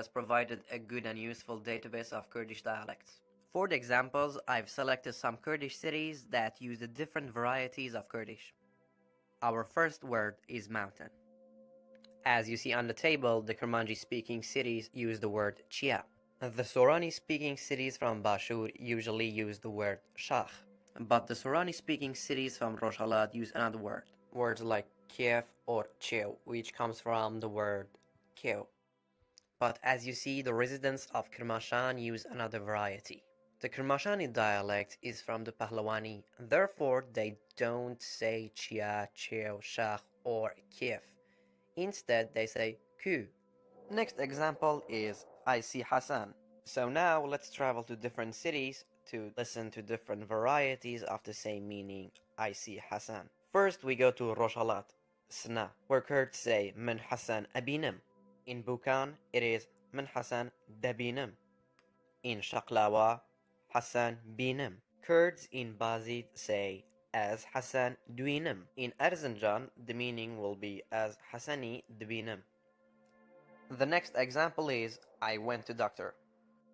has provided a good and useful database of Kurdish dialects. For the examples, I've selected some Kurdish cities that use the different varieties of Kurdish. Our first word is mountain. As you see on the table, the Kurmanji-speaking cities use the word chia. The Sorani-speaking cities from Bashur usually use the word shah, but the Sorani-speaking cities from Rojhelat use another word. Words like Kiev or Chew, which comes from the word Kiev. But as you see, the residents of Kermashan use another variety. The Kermashani dialect is from the Pahlavani, therefore they don't say Chia, Chew, Shah or Kiev. Instead, they say Ku. Next example is I see Hassan. So now let's travel to different cities to listen to different varieties of the same meaning, I see Hassan. First we go to Rojhelat, Sna, where Kurds say Min Hassan Abinem. In Bukan, it is Min Hassan Dabinem. In Shaklawa, Hassan Binem. Kurds in Bazid say as Hassan Duinem. In Erzincan, the meaning will be as Hassani Dbinem. The next example is I went to doctor.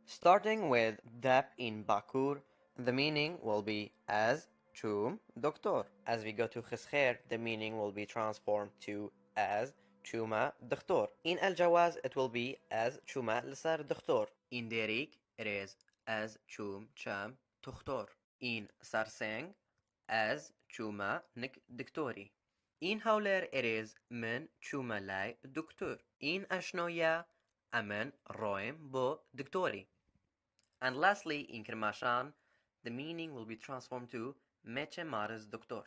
Starting with Dap in Bakur, the meaning will be as Chum Doctor. As we go to Khiskher, the meaning will be transformed to as Chuma Doctor. In Al Jawaz, it will be as Chuma Lsar Doctor. In Derik, it is as Chum Cham Doctor. In Sarseng, as Chuma Nik Dictori. In Hawler, it is من Chuma Lai Doctor. In Ashnoya, Amen Roim Bo Dictori. And lastly, in Kermashan, the meaning will be transformed to Meche Maris Doctor.